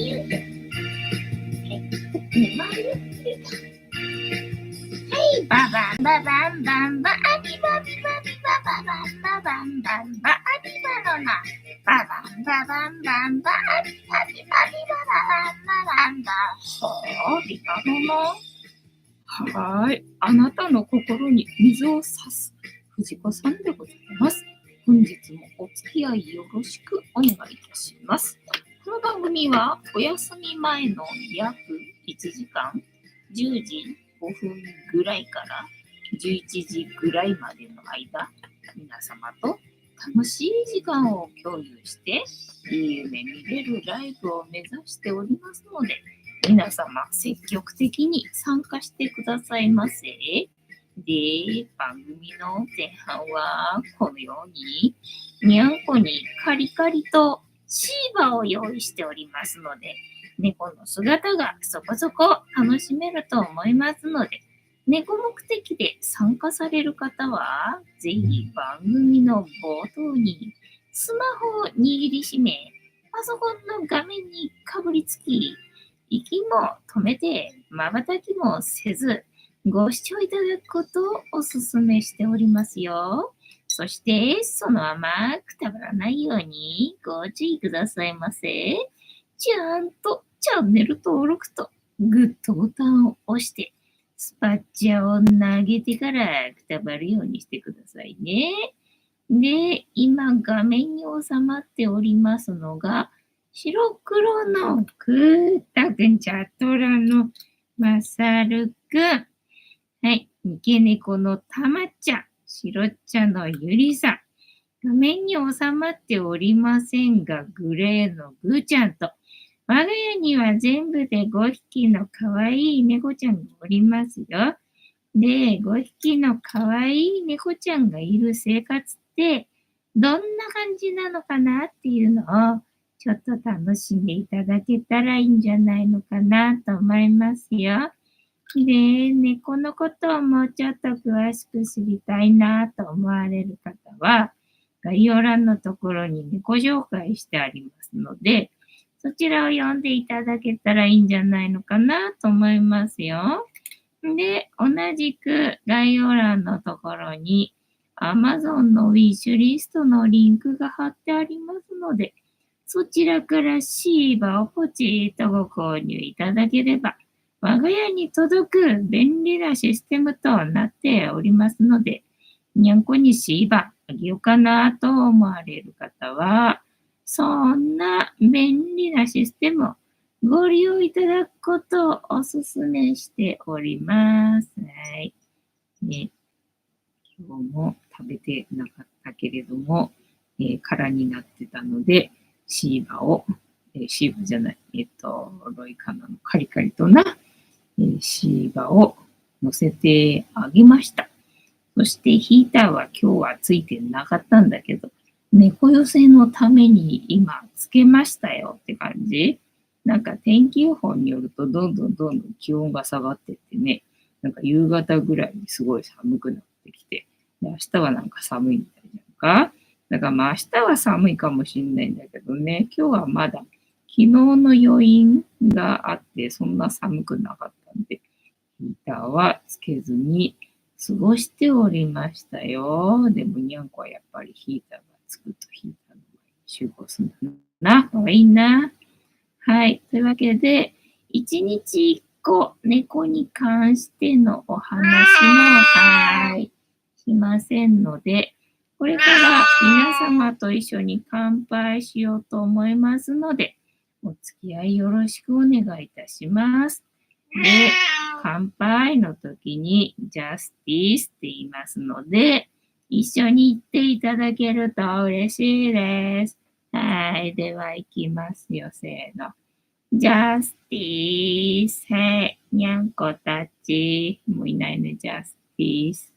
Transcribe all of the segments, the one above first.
言うて。はい、ババンババンバンバアビバビバビバババンババンバンバアビバのな。ババンババンバンバアビバビバビバババンババンバ。はあ、ビバのな。はい、あなたの心に水を差す藤子さんでございます。本日もお付き合いよろしくお願いいたします。この番組はお休み前の約1時間、10時5分ぐらいから11時ぐらいまでの間、皆様と楽しい時間を共有して、いい夢見れるライブを目指しておりますので、皆様積極的に参加してくださいませ。で、番組の前半はこのようににゃんこにカリカリとシーバを用意しておりますので、猫の姿がそこそこ楽しめると思いますので、猫目的で参加される方は、ぜひ番組の冒頭にスマホを握りしめ、パソコンの画面にかぶりつき、息も止めて瞬きもせず、ご視聴いただくことをお勧めしておりますよ。そして、そのままくたばらないようにご注意くださいませ。ちゃんとチャンネル登録とグッドボタンを押して、スパッチャを投げてからくたばるようにしてくださいね。で、今画面に収まっておりますのが、白黒のくーたくん、チャトラのまさるくん。はい。三毛猫のたまちゃん。白っちゃのゆりさん。画面に収まっておりませんが、グレーのぐーちゃんと、我が家には全部で5匹のかわいい猫ちゃんがおりますよ。で、5匹のかわいい猫ちゃんがいる生活って、どんな感じなのかなっていうのを、ちょっと楽しんでいただけたらいいんじゃないのかなと思いますよ。で、猫のことをもうちょっと詳しく知りたいなと思われる方は、概要欄のところに猫紹介してありますので、そちらを読んでいただけたらいいんじゃないのかなと思いますよ。で、同じく概要欄のところに Amazon のウィッシュリストのリンクが貼ってありますので、そちらからシーバをポチッとご購入いただければ、我が家に届く便利なシステムとなっておりますので、にゃんこにシーバあげようかなと思われる方は、そんな便利なシステムをご利用いただくことをお勧めしております。はい。ね、今日も食べてなかったけれども、空になってたので、シーバを、シーバじゃない、ロイカナのカリカリとな、シーバを乗せてあげました。そしてヒーターは今日はついてなかったんだけど、猫寄せのために今つけましたよって感じ。なんか天気予報によるとどんどん気温が下がってってね、なんか夕方ぐらいにすごい寒くなってきて、で明日はなんか寒いみたいじゃんか。だからまあ明日は寒いかもしれないんだけどね、今日はまだ昨日の余韻があってそんな寒くなかったんで、ヒーターはつけずに過ごしておりましたよ。でもにゃんこはやっぱりヒーターがつくとヒーターの前に集合するんだな。かわいいな。はい。というわけで、1日1個猫に関してのお話も、しませんので、これから皆様と一緒に乾杯しようと思いますので、お付き合いよろしくお願いいたします。で、乾杯の時にジャスティースって言いますので、一緒に言っていただけると嬉しいです。はい。では、行きますよ。せーの。ジャスティース。はい。にゃんこたち。もういないね、ジャスティース。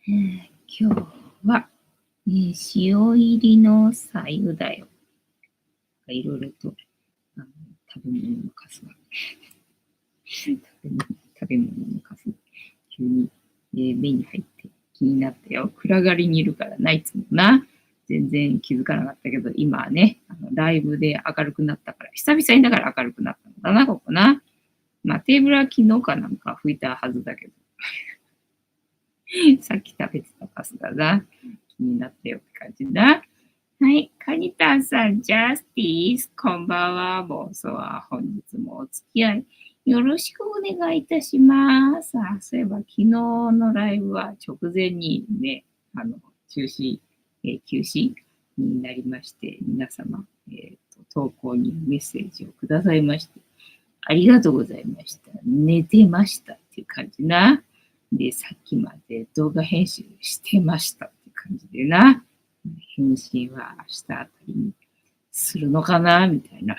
今日は、塩入りの白湯だよ。いろいろと食べ物の数が食べ物の数が急に、目に入って気になったよ。暗がりにいるからないつもな。全然気づかなかったけど、今はね、ライブで明るくなったから、久々にだから明るくなったのかな、ここな。まあ、テーブルは昨日かなんか拭いたはずだけど、さっき食べてたパスタだ。気になったよって感じだ。はい。カニタさん、ジャスティス、こんばんは。ボスは本日もお付き合いよろしくお願いいたします。そういえば昨日のライブは直前にね、中止、休止になりまして、皆様、投稿にメッセージをくださいまして、ありがとうございました。寝てましたっていう感じな。で、さっきまで動画編集してましたっていう感じでな。返信は明日あたりにするのかなみたいな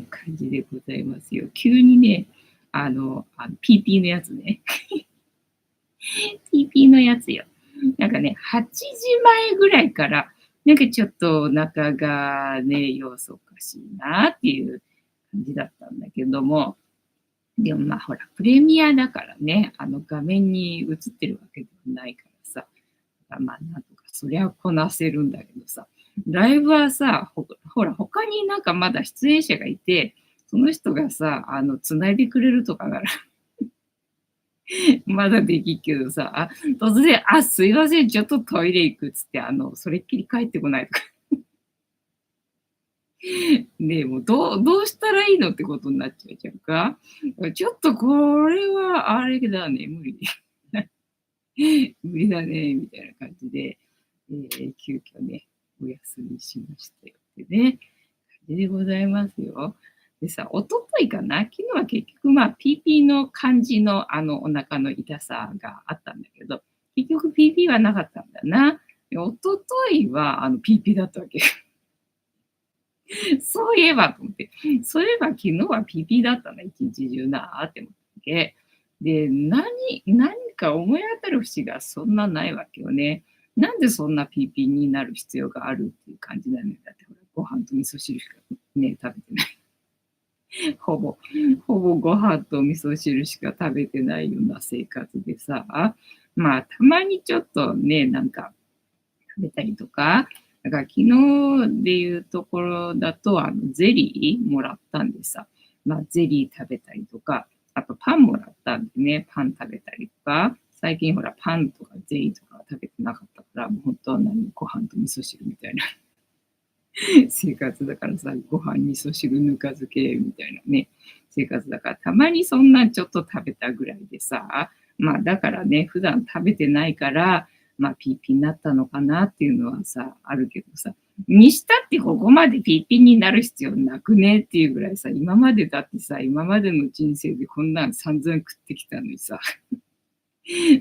感じでございますよ。急にね、PP のやつね。PP のやつよ。なんかね、8時前ぐらいから、なんかちょっとお腹がね、様子おかしいなっていう感じだったんだけども、でもまあほら、プレミアだからね、画面に映ってるわけではないからさ、まあなんとかそりゃこなせるんだけどさ、ライブはさ、ほら、他になんかまだ出演者がいて、その人がさ、繋いでくれるとかならまだできっけどさ、突然、すいません、ちょっとトイレ行くっつって、それっきり帰ってこないとか。ねえ、もうどうしたらいいのってことになっちゃうじゃんか。ちょっとこれはあれだね、無理。無理だね、みたいな感じで、急遽ね、お休みしましたよってね、感じでございますよ。でさ、一昨日かな、昨日は結局まあ PP の感じのお腹の痛さがあったんだけど、結局 PP はなかったんだな。で一昨日はPP だったわけ。そういえばと思って、そういえば昨日は PP だったな、一日中なって思って。で、何か思い当たる節がそんなないわけよね。なんでそんな PP になる必要があるっていう感じなのよ。だってほら、ご飯と味噌汁しかね、食べてない。ほぼご飯と味噌汁しか食べてないような生活でさ、まあ、たまにちょっとね、なんか食べたりとか、だから昨日でいうところだと、ゼリーもらったんでさ、まあ、ゼリー食べたりとか、あとパンもらったんでね、パン食べたりとか、最近ほら、パンとかゼリーとか食べてなかったから、もう本当はご飯と味噌汁みたいな生活だからさ、ご飯、味噌汁、ぬか漬けみたいなね、生活だから、たまにそんなちょっと食べたぐらいでさ、まあだからね、普段食べてないから、まあピーピーになったのかなっていうのはさ、あるけどさ、にしたってここまでピーピーになる必要なくねっていうぐらいさ、今までだってさ、今までの人生でこんなん散々食ってきたのにさ、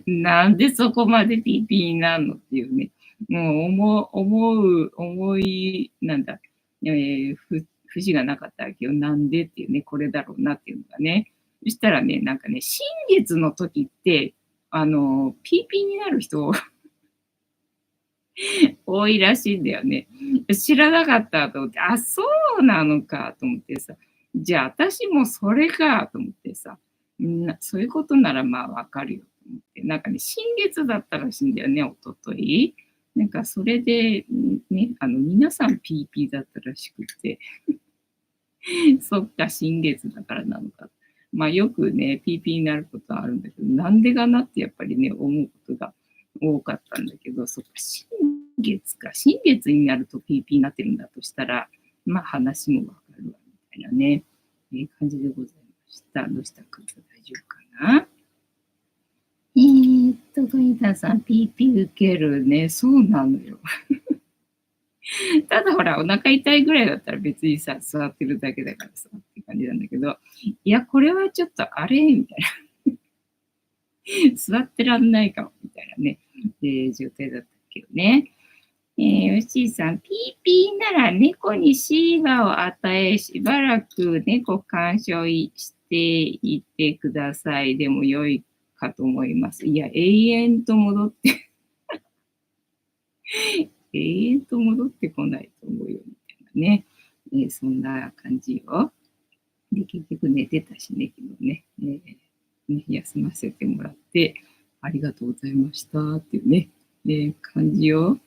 なんでそこまでピーピーになるのっていうね。もう思い、なんだ、節がなかったわけよ。なんでっていうね、これだろうなっていうのがね。そしたらね、なんかね、新月の時って、ピーピーになる人多いらしいんだよね。知らなかったと思って、そうなのかと思ってさ、じゃあ私もそれかと思ってさ、そういうことならまあわかるよと思って、なんかね、新月だったらしいんだよね、おととい。なんかそれで、ね、皆さん PP だったらしくて、そっか、新月だからなのか。まあよくね、PP になることはあるんだけど、なんでかなってやっぱりね、思うことが多かったんだけど、そっか、新月になると PP になってるんだとしたら、まあ話もわかるわ、みたいなね、感じでございました。どうしたか大丈夫かな。ガイダさん、PP 受けるね。そうなのよ。ただほら、お腹痛いぐらいだったら別にさ、座ってるだけだからさ、って感じなんだけど、いや、これはちょっとあれみたいな。座ってらんないかも、みたいなね、状態だったけどね。ヨッシーさん、ピーピーなら猫にシーバを与え、しばらく猫鑑賞していてください。でも良いかと思います。いや、永遠と戻って永遠と戻ってこないと思うよ、みたいなね。そんな感じよ。で、結局寝てたしね、昨日ね。休ませてもらって、ありがとうございましたっていうね、感じよ。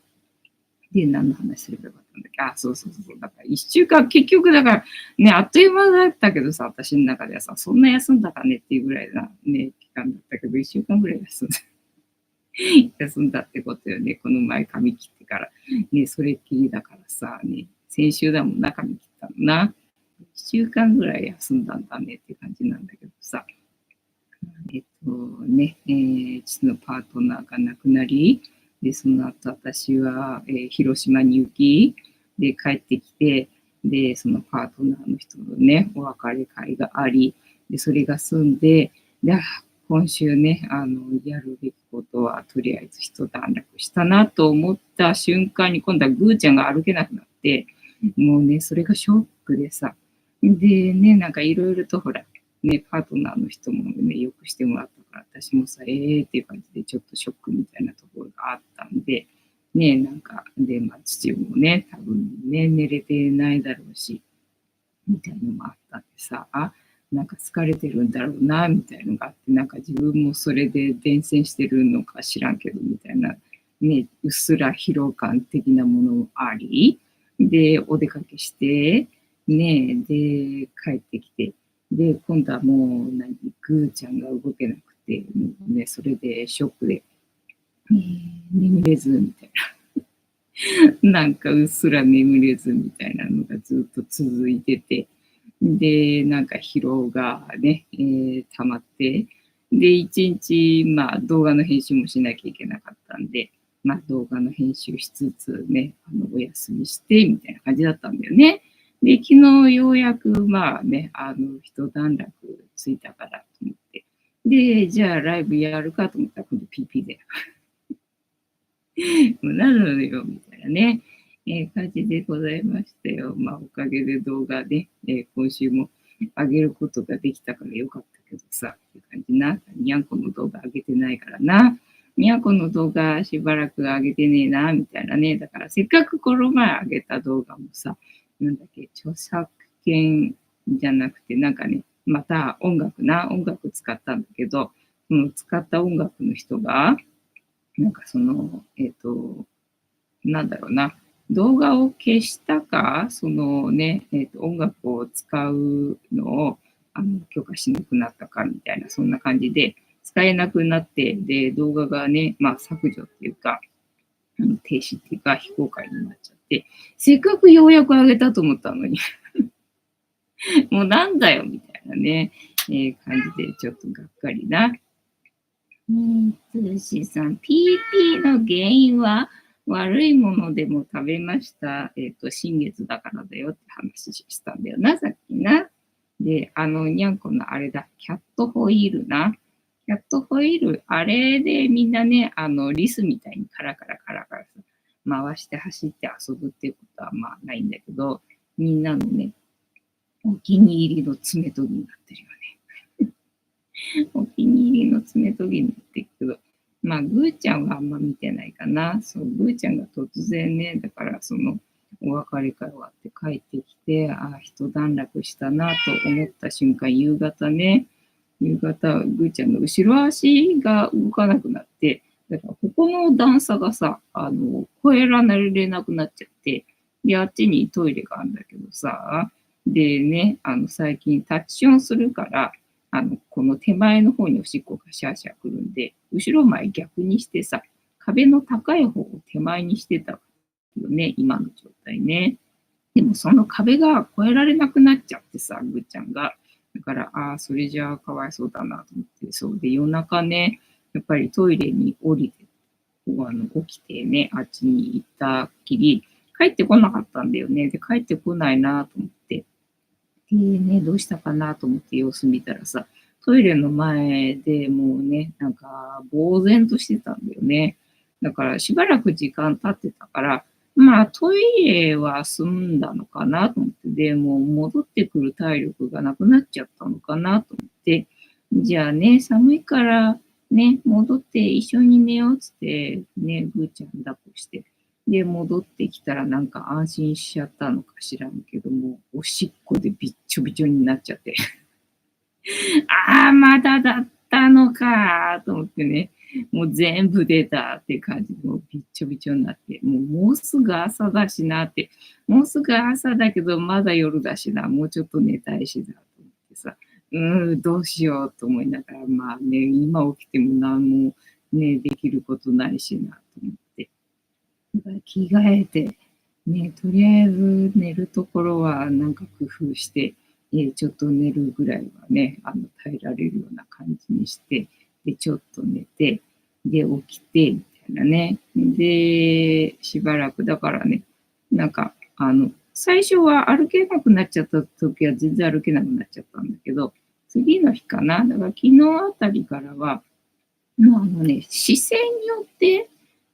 で、何の話すればよかったんだっけ。あ、そうそうそう。だから1週間、結局だからね、あっという間だったけどさ、私の中ではさ、そんな休んだかねっていうぐらいなね、期間だったけど、1週間ぐらい休んだってことよね。この前髪切ってから。ね、それっきりだからさ、ね、先週だもんな、髪切ったのな。1週間ぐらい休んだんだねって感じなんだけどさ。父のパートナーが亡くなり、で、その後私は、広島に行き、で、帰ってきて、で、そのパートナーの人のね、お別れ会があり、で、それが済んで、で、今週ね、やるべきことは、とりあえず一段落したなと思った瞬間に、今度はぐーちゃんが歩けなくなって、もうね、それがショックでさ、でね、なんかいろいろとほら、ね、パートナーの人もね、よくしてもらったから、私もさ、っていう感じでちょっとショックみたいなところがあったんで、ね、なんか、で、まあ、父もね、多分ね、寝れてないだろうし、みたいのもあったんでさ、なんか疲れてるんだろうな、みたいのがあって、なんか自分もそれで伝染してるのか知らんけど、みたいな、ね、うっすら疲労感的なものあり、で、お出かけして、ね、で、帰ってきて、で、今度はもう、ぐーちゃんが動けなくて、もうね、それでショックで、眠れず、みたいな。なんかうっすら眠れず、みたいなのがずっと続いてて、で、なんか疲労がね、溜まって、で、一日、まあ、動画の編集もしなきゃいけなかったんで、まあ、動画の編集しつつね、お休みして、みたいな感じだったんだよね。で、昨日ようやく、まあね、一段落ついたからと思って。で、じゃあライブやるかと思ったら、今度 PP で。もうなのよ、みたいなね、感じでございましたよ。まあ、おかげで動画で、今週も上げることができたからよかったけどさ、っていう感じな。にゃんこの動画上げてないからな。にゃんこの動画しばらく上げてねえな、みたいなね。だからせっかくこの前上げた動画もさ、なんだっけ、著作権じゃなくて、なんかね、また音楽使ったんだけど、その使った音楽の人が、なんかその、なんだろうな、動画を消したか、そのね、音楽を使うのを許可しなくなったかみたいな、そんな感じで、使えなくなって、で、動画がね、まあ削除っていうか、停止っていうか、非公開になっちゃって、せっかくようやく上げたと思ったのに、もうなんだよ、みたいなね、感じで、ちょっとがっかりな。つしさん、PP の原因は悪いものでも食べました。新月だからだよって話したんだよな、さっきな。で、にゃんこのあれだ、キャットホイールな。キャットホイール、あれでみんなね、リスみたいにカラカラカラカラ回して走って遊ぶっていうことはまあないんだけど、みんなのね、お気に入りの爪研ぎになってるよね。お気に入りの爪研ぎになってるけど、まあ、ぐーちゃんはあんま見てないかな。そう、ぐーちゃんが突然ね、だからその、お別れ会終わって帰ってきて、一段落したなと思った瞬間、夕方ね、夕方、ぐーちゃんの後ろ足が動かなくなって、だからここの段差がさ、越えられなくなっちゃって、で、あっちにトイレがあるんだけどさ、でね、最近タッチションするから、この手前の方におしっこがシャーシャーくるんで、後ろ前逆にしてさ、壁の高い方を手前にしてたよね、今の状態ね。でもその壁が越えられなくなっちゃってさ、ぐっちゃんが。だから、それじゃあかわいそうだなと思って、そうで、夜中ね、やっぱりトイレに降りて、起きてね、あっちに行ったきり、帰ってこなかったんだよね。で、帰ってこないなと思って。でね、どうしたかなと思って様子見たらさ、トイレの前でもうね、なんか、呆然としてたんだよね。だから、しばらく時間経ってたから、まあ、トイレは済んだのかなと思って、でも、戻ってくる体力がなくなっちゃったのかなと思って、じゃあね、寒いからね、戻って一緒に寝ようっつって、ね、ぐーちゃん抱っこして、で、戻ってきたらなんか安心しちゃったのか知らんけども、おしっこでびっちょびちょになっちゃって。まだだったのかと思ってね。もう全部出たって感じで、もうびっちょびちょになって、もうすぐ朝だしなって、もうすぐ朝だけどまだ夜だしな、もうちょっと寝たいしなと思ってさ、どうしようと思いながら、まあね、今起きても何もね、できることないしなと思って。だから着替えて、ね、とりあえず寝るところはなんか工夫して、ちょっと寝るぐらいはね、耐えられるような感じにして、で、ちょっと寝て、で、起きて、みたいなね。で、しばらくだからね、なんか、最初は歩けなくなっちゃった時は全然歩けなくなっちゃったんだけど、次の日かな、だから昨日あたりからは、もう姿勢によって、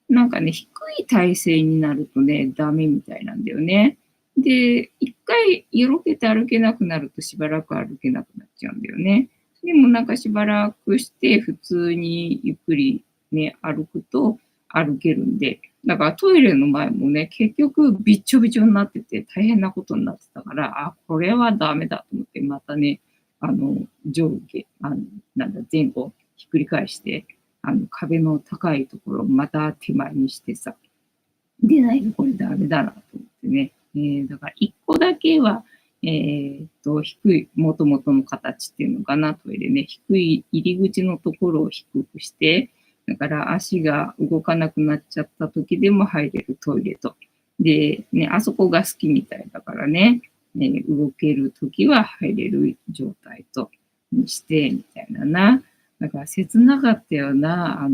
なんかね、低い体勢になるとね、ダメみたいなんだよね。で、一回よろけて歩けなくなるとしばらく歩けなくなっちゃうんだよね。でもなんかしばらくして普通にゆっくりね、歩くと歩けるんで、だからトイレの前もね、結局びっちょびちょになってて大変なことになってたから、あ、これはダメだと思って、またね、上下、前後ひっくり返して、壁の高いところをまた手前にしてさ、でないとこれダメだなと思ってね。だから一個だけは、低い、もともとの形っていうのかな、トイレね、低い入り口のところを低くして、だから足が動かなくなっちゃった時でも入れるトイレと。で、ね、あそこが好きみたいだからね、動ける時は入れる状態と、にして、みたいなな。だから切なかったよな、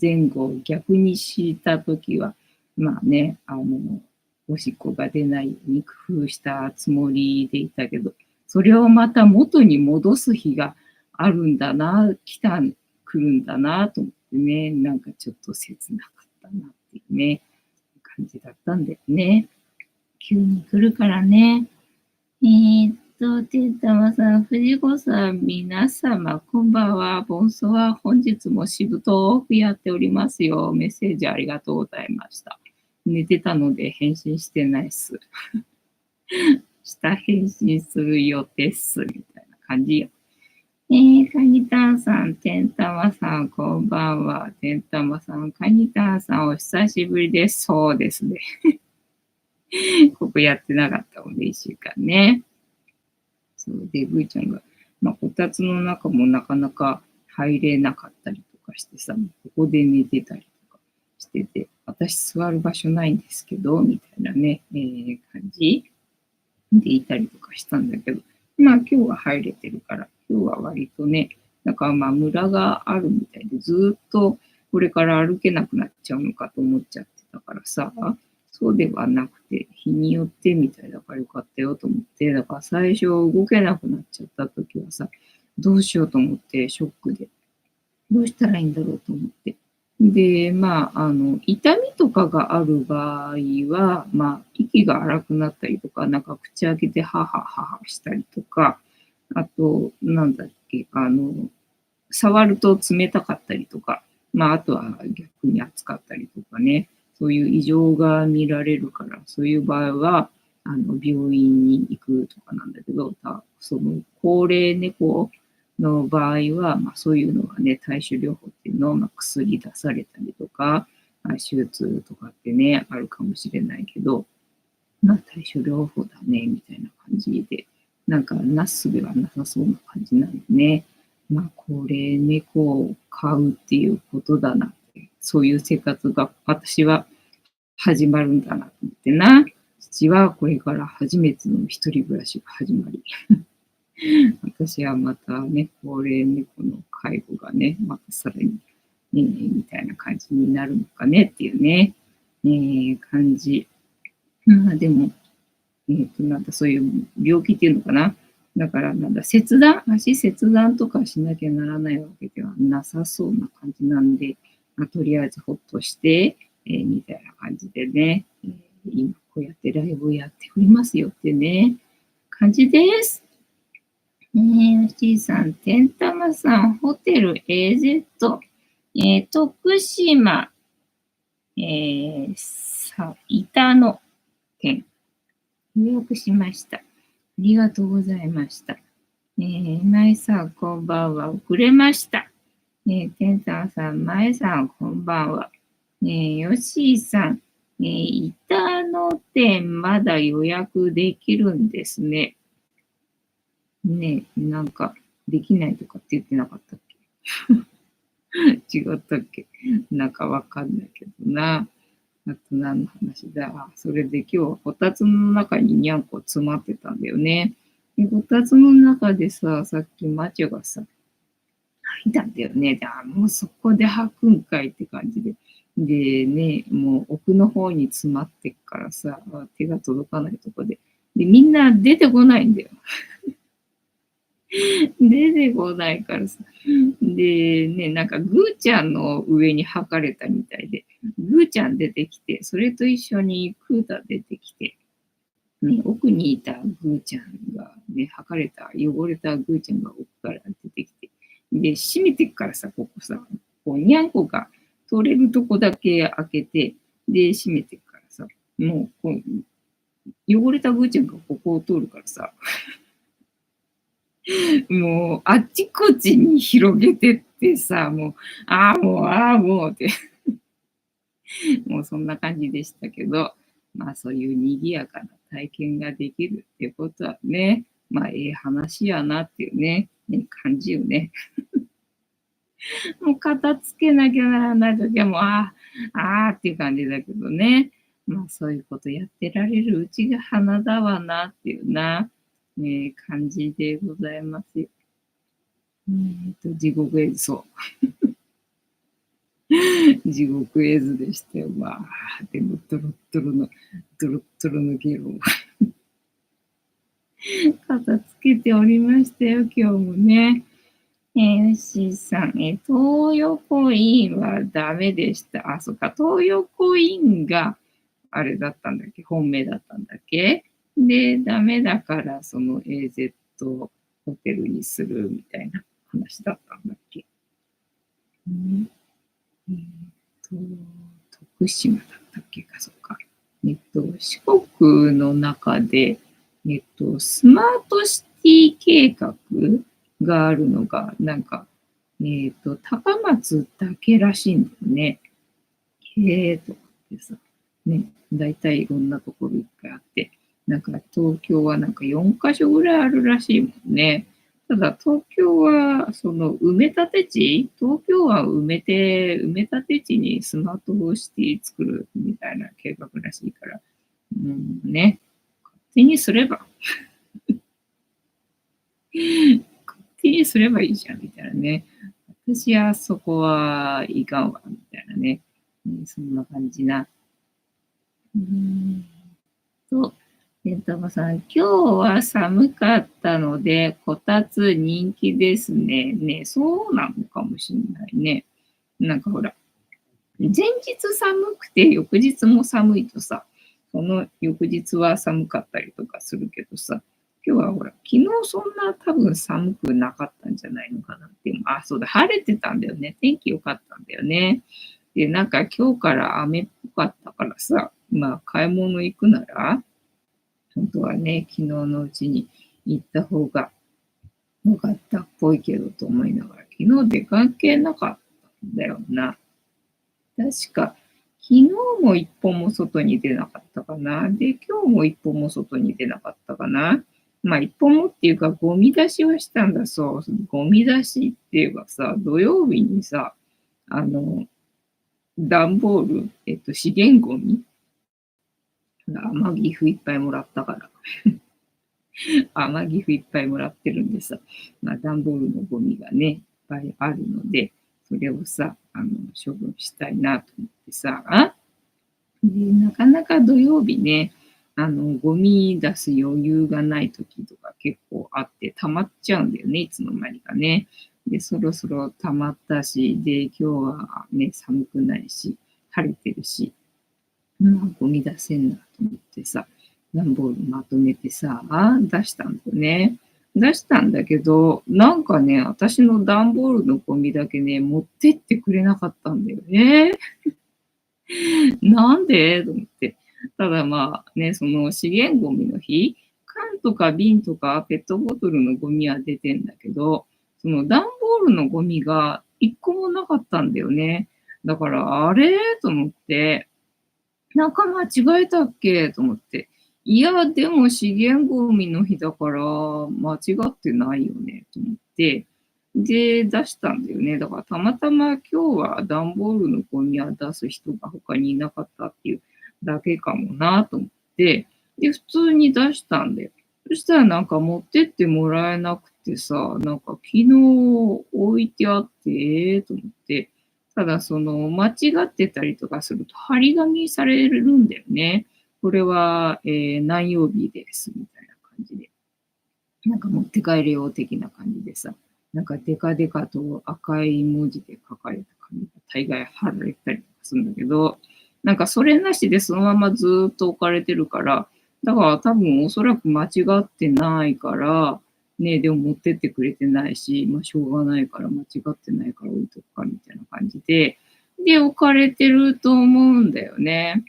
前後を逆にしたときは、まあね、おしっこが出ないように工夫したつもりでいたけど、それをまた元に戻す日があるんだな、来るんだなと思ってね、なんかちょっと切なかったなっていうね、感じだったんだよね。急に来るからね。てんたまさん、藤子さん、皆様、こんばんは。ボンソは本日もしぶとくやっておりますよ。メッセージありがとうございました。寝てたので返信してないっす。下返信する予定っす。みたいな感じよ。カニタンさん、てんたまさん、こんばんは。てんたまさん、カニタンさん、お久しぶりです。そうですね。ここやってなかったもんね、一週間ね。そうで、ぐいちゃんが、こたつの中もなかなか入れなかったりとかしてさ、ここで寝てたりとかしてて、私座る場所ないんですけど、みたいなね、感じでいたりとかしたんだけど、今日は入れてるから、今日は割とね、なんかムラがあるみたいで、ずっとこれから歩けなくなっちゃうのかと思っちゃってたからさ、そうではなくて、日によってみたいだからよかったよと思って、だから最初動けなくなっちゃった時はさ、どうしようと思ってショックで、どうしたらいいんだろうと思って。で、痛みとかがある場合は、息が荒くなったりとか、なんか口開けてハハハハしたりとか、あと、なんだっけ、触ると冷たかったりとか、あとは逆に熱かったりとかね、そういう異常が見られるから、そういう場合は、病院に行くとかなんだけど、その高齢猫の場合は、そういうのがね、対処療法っていうのを、薬出されたりとか、手術とかってね、あるかもしれないけど、対処療法だね、みたいな感じで、なんか、なすすべはなさそうな感じなんでね。高齢猫を飼うっていうことだなって、そういう生活が私は始まるんだなと思ってな。父はこれから初めての一人暮らしが始まり、私はまたね、高齢猫の介護がね、またさらに、みたいな感じになるのかねっていうね、感じ。でも、なんだそういう病気っていうのかな。だからなんだ、足切断とかしなきゃならないわけではなさそうな感じなんで、とりあえずほっとして、みたいな感じでね、今こうやってライブをやっておりますよってね、感じです。うちさん、てんたまさん、ホテル AZ、徳島、板野店、予約しました。ありがとうございました。まいさん、こんばんは。遅れました。てんたんさん、まえさん、こんばんは。よしーさん、板の店まだ予約できるんですね。なんか、できないとかって言ってなかったっけ？違ったっけ？なんかわかんないけどな。あと何の話だ。それで今日はこたつの中ににゃんこ詰まってたんだよね。でこたつの中でさ、さっきマチョがさ、吐いたんだよね。で、もうそこで吐くんかいって感じで。でね、もう奥の方に詰まってっからさ、手が届かないとこで。で、みんな出てこないんだよ。出てこないからさ。で、ね、なんかぐーちゃんの上に履かれたみたいで、ぐーちゃん出てきて、それと一緒にクータ出てきて、ね、奥にいたぐーちゃんが、ね、履かれた、汚れたぐーちゃんが奥から出てきて、で、閉めてっからさ、ここさ、こう、にゃんこが通れるとこだけ開けて、で、閉めてっからさ、もう、こう、汚れたぐーちゃんがここを通るからさ、もう、あっちこっちに広げてってさ、もう、もうって、もうそんな感じでしたけど、まあそういう賑やかな体験ができるってことはね、まあええ話やなっていうね、感じよね。もう片付けなきゃならないときはもう、っていう感じだけどね。まあそういうことやってられるうちが花だわなっていう感じでございますよ。地獄絵図、そう。地獄絵図でしたよ。わあ、でもドロッドロのゲロを片付けておりましたよ、今日もね。よしさん、東横インはダメでした。あ、そっか、東横インがあれだったんだっけ、本命だったんだっけ。で、ダメだから、その AZ ホテルにするみたいな話だったんだっけ。えーと、徳島だったっけか、そっか。四国の中で、スマートシティ計画があるのが、なんか、高松だけらしいんだよね。とかってさ、ね、大体いろんなところいっぱいあって、なんか東京はなんか4カ所ぐらいあるらしいもんね。ただ東京はその埋め立て地、東京は埋め立て地にスマートシティ作るみたいな計画らしいから、ね、勝手にすれば、勝手にすればいいじゃんみたいなね。私はそこはいかんわ、みたいなね。そんな感じな。と、たまさん、今日は寒かったので、こたつ人気ですね。ね、そうなのかもしれないね。なんかほら、前日寒くて翌日も寒いとさ、その翌日は寒かったりとかするけどさ、今日はほら、昨日そんな多分寒くなかったんじゃないのかなっていう。そうだ、晴れてたんだよね。天気良かったんだよね。で、なんか今日から雨っぽかったからさ、まあ買い物行くなら、本当はね、昨日のうちに行った方が良かったっぽいけどと思いながら、昨日出かけなかったんだよな。確か、昨日も一歩も外に出なかったかな。で、今日も一歩も外に出なかったかな。まあ、一歩もっていうか、ゴミ出しはしたんだそう。ゴミ出しって言えばさ、土曜日にさ、あの、段ボール、資源ゴミ、天城府いっぱいもらったから。天城府いっぱいもらってるんでさ、まあ、段ボールのゴミがね、いっぱいあるので、それをさ、処分したいなと思ってさ、で、なかなか土曜日ね、ゴミ出す余裕がない時とか結構あって溜まっちゃうんだよね、いつの間にかね。で、そろそろ溜まったし、で、今日はね、寒くないし、晴れてるし、ゴミ出せんなと思ってさ、段ボールまとめてさ、出したんだよね。出したんだけど、なんかね、私の段ボールのゴミだけね、持ってってくれなかったんだよね。なんでと思って。ただまあね、その資源ゴミの日、缶とか瓶とかペットボトルのゴミは出てんだけど、その段ボールのゴミが一個もなかったんだよね。だから、あれと思って、なんか間違えたっけと思って。いや、でも資源ゴミの日だから、間違ってないよね、と思って。で、出したんだよね。だからたまたま今日は段ボールのゴミは出す人が他にいなかったっていうだけかもなと思って、で、普通に出したんだよ。そしたらなんか持ってってもらえなくてさ、なんか昨日置いてあって、と思って、ただその間違ってたりとかすると張り紙されるんだよね。これは、何曜日ですみたいな感じで。なんか持って帰れよ的な感じでさ、なんかデカデカと赤い文字で書かれた紙が大概貼られたりとかするんだけど、なんかそれなしでそのままずーっと置かれてるから、だから多分おそらく間違ってないから、ね、でも持ってってくれてないし、まあしょうがないから間違ってないから置いとくかみたいな感じで、で置かれてると思うんだよね。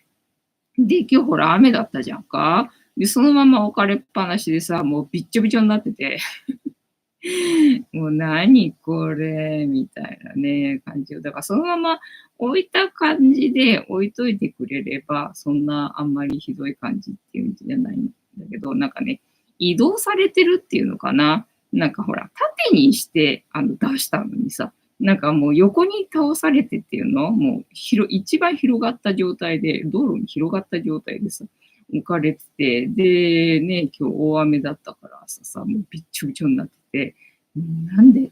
で、今日ほら雨だったじゃんか。で、そのまま置かれっぱなしでさ、もうびっちょびちょになってて、もう何これみたいなね、感じよ。だからそのまま置いた感じで置いといてくれれば、そんなあんまりひどい感じっていうんじゃないんだけど、なんかね、移動されてるっていうのかな。なんかほら、縦にして出したのにさ、なんかもう横に倒されてっていうのもう一番広がった状態で、道路に広がった状態でさ、置かれてて、で、ね、今日大雨だったから朝さ、もうびっちょびちょになってて、なんで、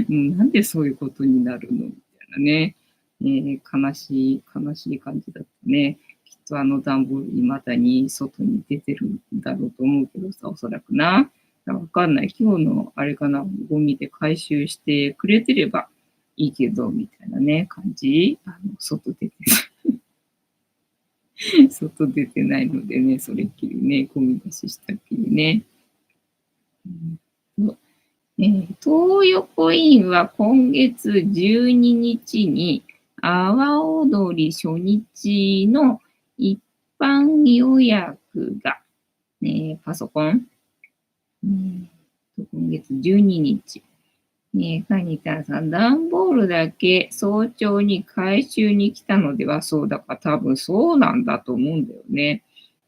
なんでそういうことになるのみたいなね、悲しい、悲しい感じだったね。きっとあの段ボール未だに外に出てるんだろうと思うけどさ、おそらくな。わかんない。今日のあれかな、ゴミで回収してくれてればいいけど、みたいなね、感じ。外出て、外出てないのでね、それっきりね、ゴミ出ししたっきりね。東横インは今月12日に阿波踊り初日の一般予約が、パソコン、今月12日。カニタさん、段ボールだけ早朝に回収に来たのではそうだから多分そうなんだと思うんだよね。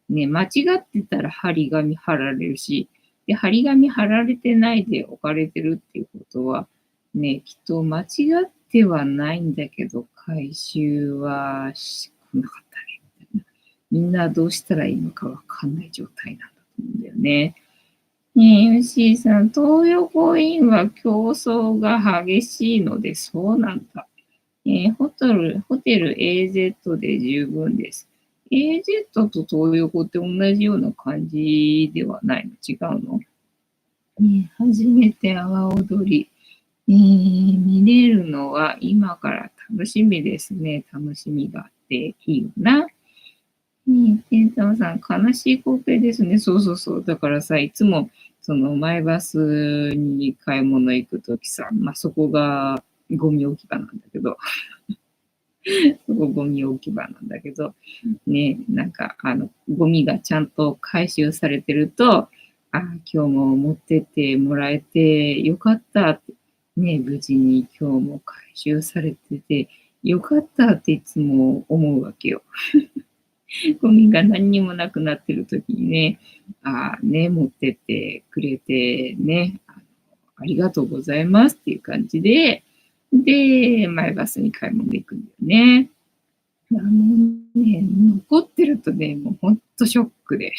間違ってたら張り紙貼られるし、で、張り紙貼られてないで置かれてるっていうことは、ね、きっと間違ってはないんだけど、回収は来なかったね、みたいな。みんなどうしたらいいのかわかんない状態なんだと思うんだよね。ねえ、MC さん、東横インは競争が激しいので、そうなんだ。ホテル AZ で十分です。AZ と東横って同じような感じではないの？違うの？初めて阿波踊り、見れるのは今から楽しみですね。楽しみがあっていいよな。ケンタマさん、悲しい光景ですね。そうそうそう。だからさ、いつも、その、マイバスに買い物行くときさ、まあ、そこがゴミ置き場なんだけど、そこゴミ置き場なんだけど、ね、なんか、ゴミがちゃんと回収されてると、今日も持ってってもらえてよかったって、ね、無事に今日も回収されててよかったっていつも思うわけよ。ゴミが何にもなくなってる時にね、持ってってくれてね、ありがとうございますっていう感じで、で、マイバスに買い物行くんだよね。残ってるとね、もうほんとショックで。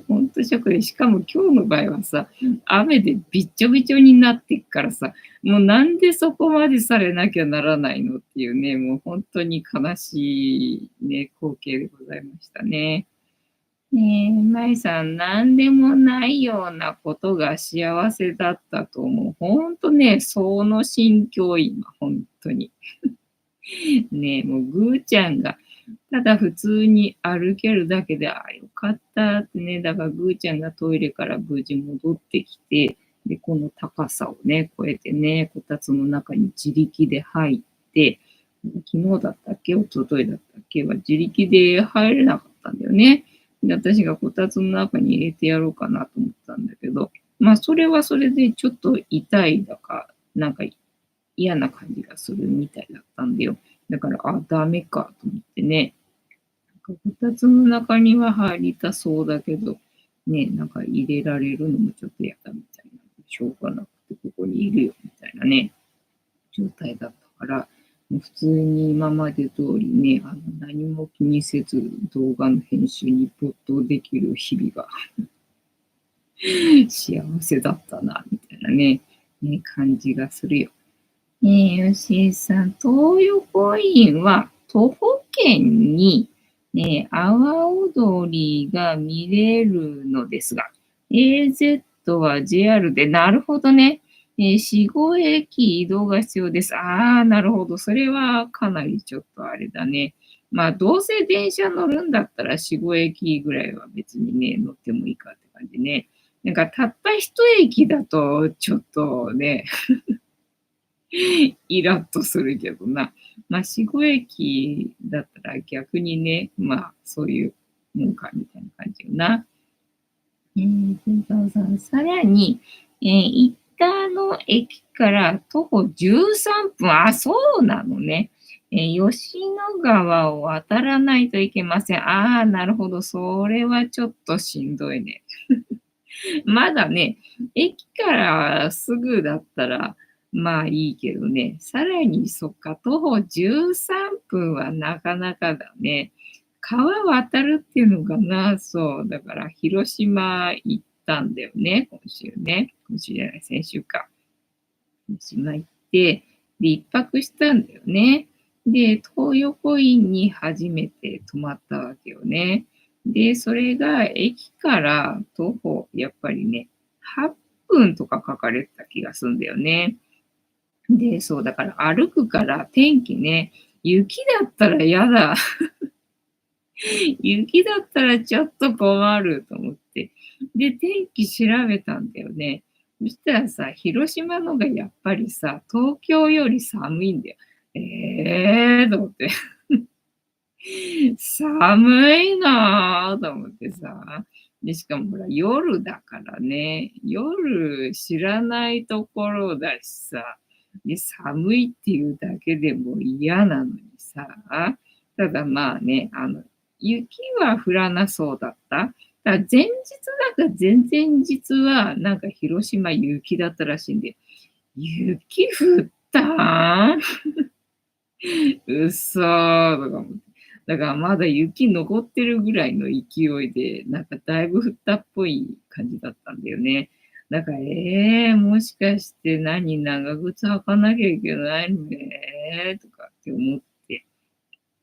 ほんとショックで、しかも今日の場合はさ、雨でびっちょびちょになってっからさ、もうなんでそこまでされなきゃならないのっていうね、もう本当に悲しいね、光景でございましたね。ねえ、まいさん、なんでもないようなことが幸せだったと思う。ほんとね、その心境今、ほんとに。ねえ、もうぐーちゃんが、ただ普通に歩けるだけで、よかったってね、だからぐーちゃんがトイレから無事戻ってきて、で、この高さをね、越えてね、こたつの中に自力で入って、昨日だったっけ、一昨日だったっけは自力で入れなかったんだよね。で、私がこたつの中に入れてやろうかなと思ったんだけど、まあ、それはそれでちょっと痛いだか、なんか嫌な感じがするみたいだったんだよ。だから、ダメかと思ってね。なんかこたつの中には入りたそうだけど、ね、なんか入れられるのもちょっと嫌だみたいな。しょうがなくてここにいるよみたいなね、状態だったから、もう普通に今まで通りね、何も気にせず動画の編集に没頭できる日々が幸せだったな、みたいなね、感じがするよ。吉井さん、東横インは徒歩圏に、阿波踊りが見れるのですが、AZ は JR で、なるほどね。4、5駅移動が必要です。なるほど。それはかなりちょっとあれだね。まあ、どうせ電車乗るんだったら4、5駅ぐらいは別にね、乗ってもいいかって感じね。なんか、たった一駅だと、ちょっとね、イラッとするけどな。まあ、4、5駅だったら逆にね、まあ、そういうもんか、みたいな感じよな。さらに、一田の駅から徒歩13分。そうなのね。吉野川を渡らないといけません。なるほど。それはちょっとしんどいね。まだね、駅からすぐだったら、まあいいけどね、さらにそっか、徒歩13分はなかなかだね。川渡るっていうのかな、そう。だから広島行ったんだよね、今週ね。今週じゃない、先週か。広島行って、で、一泊したんだよね。で、東横インに初めて泊まったわけよね。で、それが駅から徒歩、やっぱりね、8分とかかかれてた気がするんだよね。で、そう、だから歩くから天気ね、雪だったら嫌だ。雪だったらちょっと困ると思って。で、天気調べたんだよね。そしたらさ、広島のがやっぱりさ、東京より寒いんだよ。と思って。寒いなぁと思ってさ。で、しかもほら、夜だからね。夜知らないところだしさ。で、寒いっていうだけでも嫌なのにさ。ただまあね、雪は降らなそうだった。だから前日だか前々日はなんか広島雪だったらしいんで、雪降ったん嘘とか思って。だからまだ雪残ってるぐらいの勢いで、なんかだいぶ降ったっぽい感じだったんだよね。だから、もしかして長靴履かなきゃいけないのねとかって思って。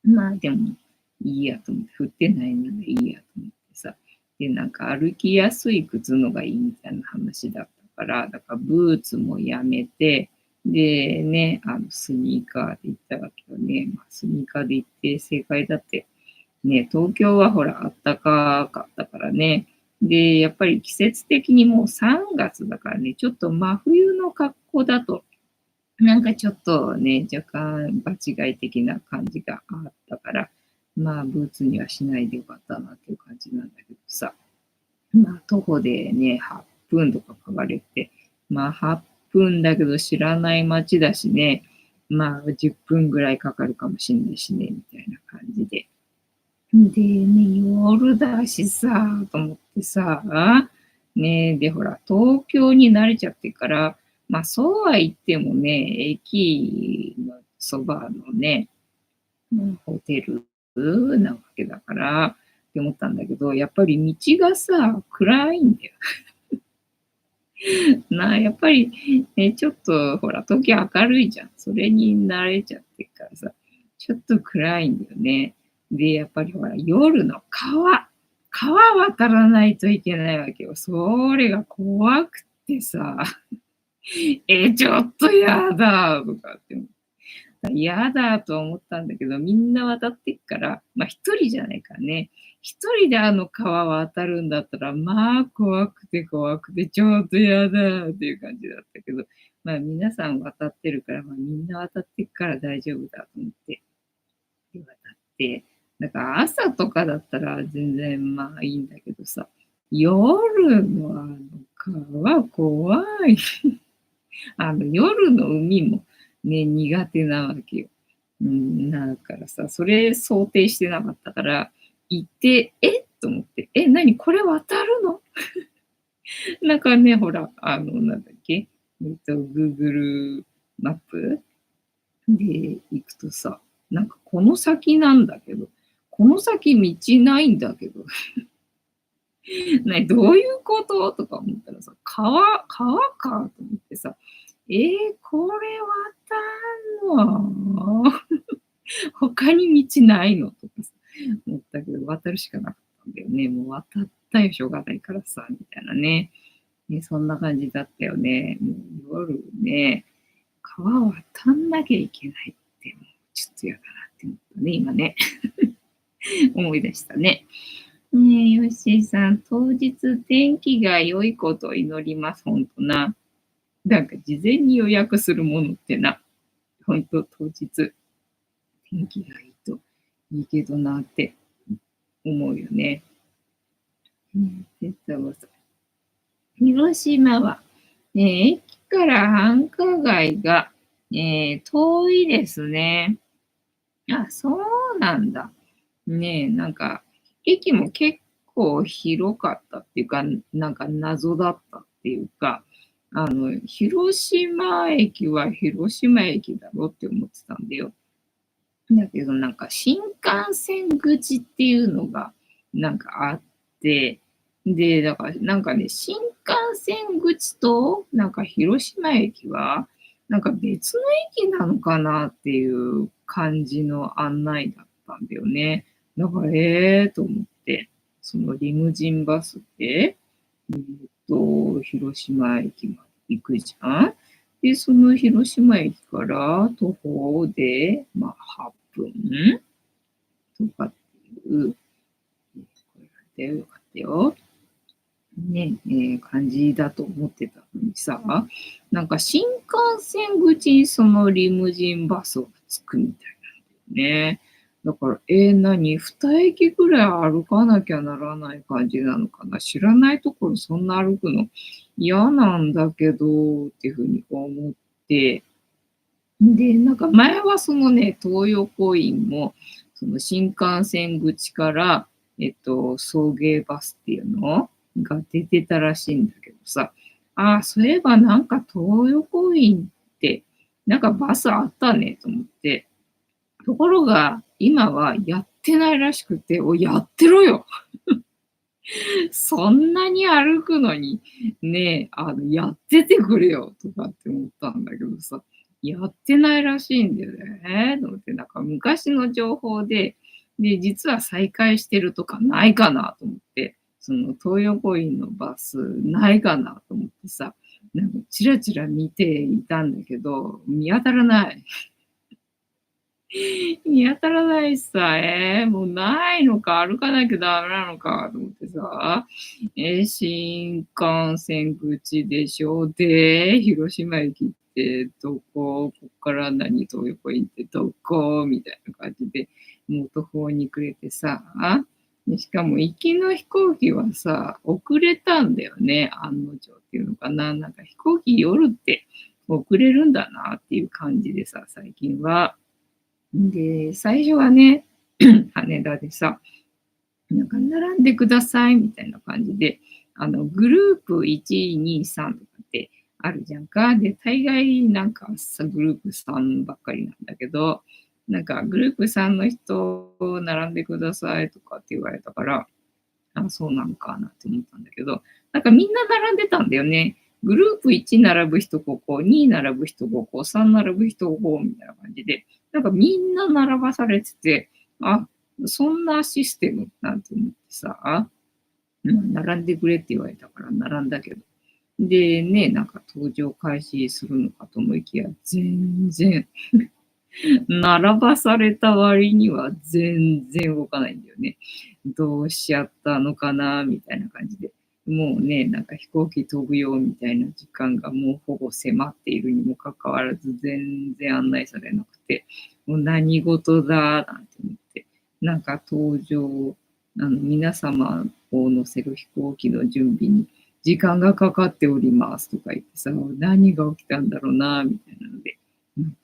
まあでも、いいやと思って、降ってないならいいやと思ってさ。で、なんか歩きやすい靴のがいいみたいな話だったから、だからブーツもやめて、でね、スニーカーで行ったわけよね。まあ、スニーカーで行って正解だって。ね、東京はほら、あったかかったからね。で、やっぱり季節的にもう3月だからね、ちょっと真冬の格好だと、なんかちょっとね、若干場違い的な感じがあったから、まあ、ブーツにはしないでよかったなっていう感じなんだけどさ。まあ、徒歩でね、8分とかかかれて、まあ、8分だけど知らない街だしね、まあ、10分ぐらいかかるかもしんないしね、みたいな感じで。でね、夜だしさ、と思ってさ、ねで、ほら、東京に慣れちゃってから、まあ、そうは言ってもね、駅のそばのね、ホテルなわけだから、って思ったんだけど、やっぱり道がさ、暗いんだよ。やっぱり、ね、ちょっと、ほら、東京明るいじゃん。それに慣れちゃってるからさ、ちょっと暗いんだよね。で、やっぱりほら、夜の川渡らないといけないわけよ。それが怖くてさ、ちょっとやだとかって思って。嫌だと思ったんだけど、みんな渡ってっから、まあ一人じゃないからね。一人であの川渡るんだったら、まあ怖くて怖くて、ちょっと嫌だっていう感じだったけど、まあ皆さん渡ってるから、まあみんな渡ってっから大丈夫だと思って、で渡って、だから朝とかだったら全然まあいいんだけどさ、夜の川怖い。夜の海もね、苦手なわけよ。だからさ、それ想定してなかったから、行って、と思って、何これ渡るの？なんかね、ほら、なんだっけ、Google マップで行くとさ、なんかこの先なんだけど、この先道ないんだけど、どういうこと？とか思ったらさ、川かと思ってさ、これ渡んの？他に道ないの？とかさ、思ったけど、渡るしかなかったんだよね。もう渡ったよ、しょうがないからさ、みたいなね。そんな感じだったよね。もう夜ね、川を渡んなきゃいけないって、もうちょっと嫌だなって思ったね、今ね。思い出したね。ねえ、ヨッシーさん、当日天気が良いことを祈ります、ほんとな。なんか事前に予約するものってな、ほんと当日天気がいいといいけどなって思うよね。広島は、駅から繁華街が、遠いですね。あ、そうなんだ。ねえ、なんか、駅も結構広かったっていうか、なんか謎だったっていうか、広島駅は広島駅だろって思ってたんだよ。だけどなんか新幹線口っていうのがなんかあって、で、だからなんかね、新幹線口となんか広島駅はなんか別の駅なのかなっていう感じの案内だったんだよね。だからと思って、そのリムジンバスで、広島駅まで行くじゃん。で、その広島駅から徒歩で、8分とかっていう、これがよかったよ。ね、感じだと思ってたのにさ、なんか新幹線口にそのリムジンバスがつくみたいなんだよね。だから、2駅ぐらい歩かなきゃならない感じなのかな。知らないところそんな歩くの嫌なんだけど、っていうふうに思って、で、なんか前はそのね、東横インも、その新幹線口から、送迎バスっていうのが出てたらしいんだけどさ、そういえばなんか東横インって、なんかバスあったねと思って、ところが今はやってないらしくて、やってろよ。そんなに歩くのに、ね、やっててくれよとかって思ったんだけどさ、やってないらしいんだよね。と思って、なんか昔の情報で、実は再開してるとかないかなと思って、その東横インのバスないかなと思ってさ、なんかチラチラ見ていたんだけど、見当たらない。見当たらないしさ、もうないのか、歩かなきゃダメなのかと思ってさ、新幹線口でしょで、広島駅ってどここっから東横インってどこみたいな感じで、もう途方に暮れてさ、でしかも行きの飛行機はさ、遅れたんだよね、案の定っていうのかな。なんか飛行機夜って遅れるんだなっていう感じでさ、最近は。で、最初はね、羽田でさ、なんか並んでくださいみたいな感じで、グループ1、2、3とかってあるじゃんか。で、大概なんかさ、グループ3ばっかりなんだけど、なんかグループ3の人並んでくださいとかって言われたから、そうなんかなって思ったんだけど、なんかみんな並んでたんだよね。グループ1並ぶ人ここ、2並ぶ人ここ、3並ぶ人ここ、みたいな感じで、なんかみんな並ばされてて、そんなシステムなんて思ってさ、並んでくれって言われたから並んだけど。でね、なんか登場開始するのかと思いきや、全然並ばされた割には全然動かないんだよね。どうしちゃったのかなみたいな感じで。もうね、なんか飛行機飛ぶよみたいな時間がもうほぼ迫っているにもかかわらず全然案内されなくて、もう何事だなんて思って、なんか登場、皆様を乗せる飛行機の準備に時間がかかっておりますとか言ってさ、何が起きたんだろうな、みたいなので、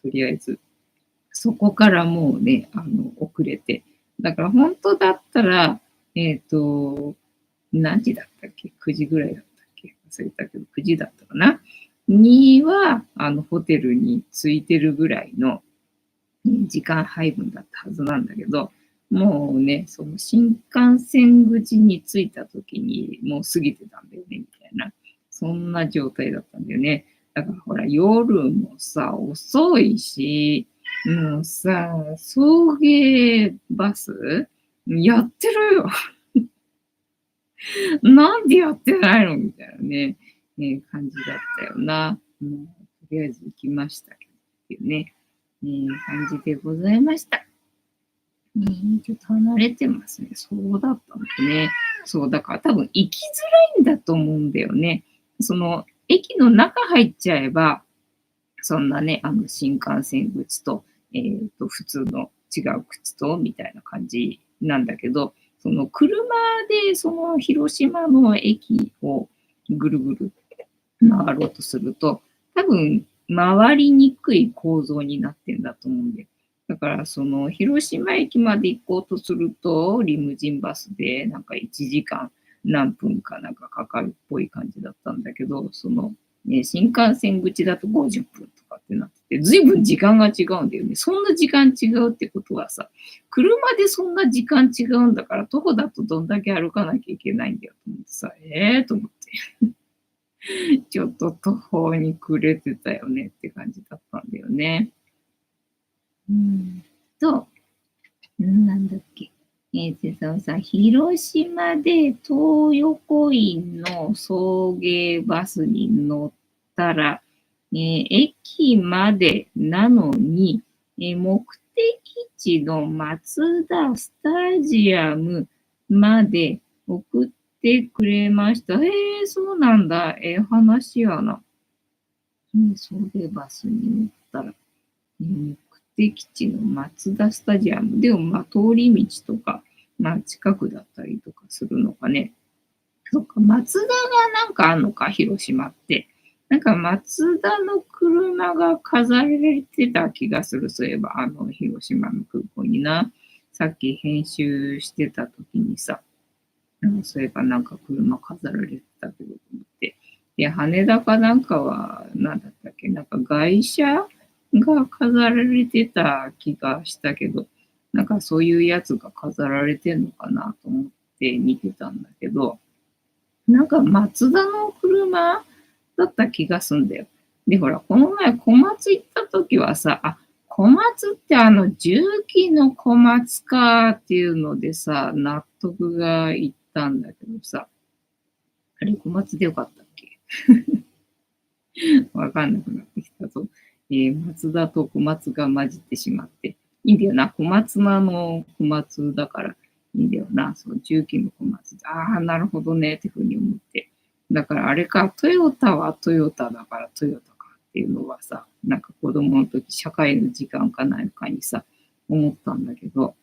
とりあえず、そこからもうね、遅れて。だから本当だったら、何時だったっけ？ 9 時ぐらいだったっけ？忘れたけど、9時だったかなには、ホテルに着いてるぐらいの時間配分だったはずなんだけど、もうね、その新幹線口に着いた時にもう過ぎてたんだよね、みたいな。そんな状態だったんだよね。だからほら、夜もさ、遅いし、もうさ、送迎バスやってるよ。なんでやってないのみたいなね、感じだったよな。とりあえず行きましたけど、っていうね、感じでございました。ちょっと離れてますね。そうだったんだね。そう、だから多分行きづらいんだと思うんだよね。その、駅の中入っちゃえば、そんなね、新幹線口と、普通の違う口と、みたいな感じなんだけど、その車でその広島の駅をぐるぐる回ろうとすると、多分回りにくい構造になってんだと思うんで。だからその広島駅まで行こうとすると、リムジンバスでなんか1時間何分かなんかかかるっぽい感じだったんだけど、その、ね、新幹線口だと50分とかってなってて、ずいぶん時間が違うんだよね。そんな時間違うってことはさ、車でそんな時間違うんだから、徒歩だとどんだけ歩かなきゃいけないんだよと思ってさ、と思って。ちょっと途方に暮れてたよねって感じだったんだよね。と、なんだっけ。さ、広島で東横インの送迎バスに乗ったら、駅までなのに、目的地の松田スタジアムまで送ってくれました。そうなんだ。話やな。送迎バスに乗ったら、目的地の松田スタジアム。でも、通り道とか、近くだったりとかするのかね。そっか、松田がなんかあんのか、広島って。なんか松田の車が飾られてた気がする。そういえば、広島の空港にな。さっき編集してた時にさ、そういえばなんか車飾られてたけどと思って。で、羽田かなんかは、なんだったっけ、なんか外車が飾られてた気がしたけど、なんかそういうやつが飾られてんのかなと思って見てたんだけど、なんか松田の車だった気がすんだよ。で、ほら、この前小松行った時はさ、小松って重機の小松かっていうのでさ、納得がいったんだけどさ、あれ小松でよかったっけ？わかんなくなってきたぞ。松田と小松が混じってしまって。いいんだよな。小松菜の小松だからいいんだよな。そう、重機の小松。なるほどね。ってふうに思って。だからあれか、トヨタはトヨタだからトヨタかっていうのはさ、なんか子供の時社会の時間か何かにさ、思ったんだけど。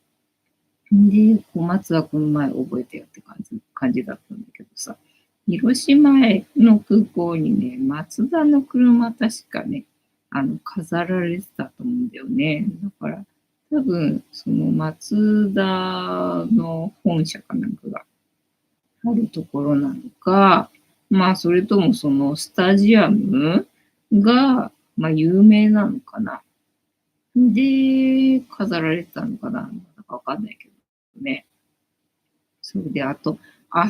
で、小松はこの前覚えたよって感じだったんだけどさ。広島の空港にね、松田の車確かね、飾られてたと思うんだよね。だから、多分、その松田の本社かなんかがあるところなのか、それともそのスタジアムが、有名なのかな。で、飾られてたのかな。なんだかわかんないけどね。それで、あと、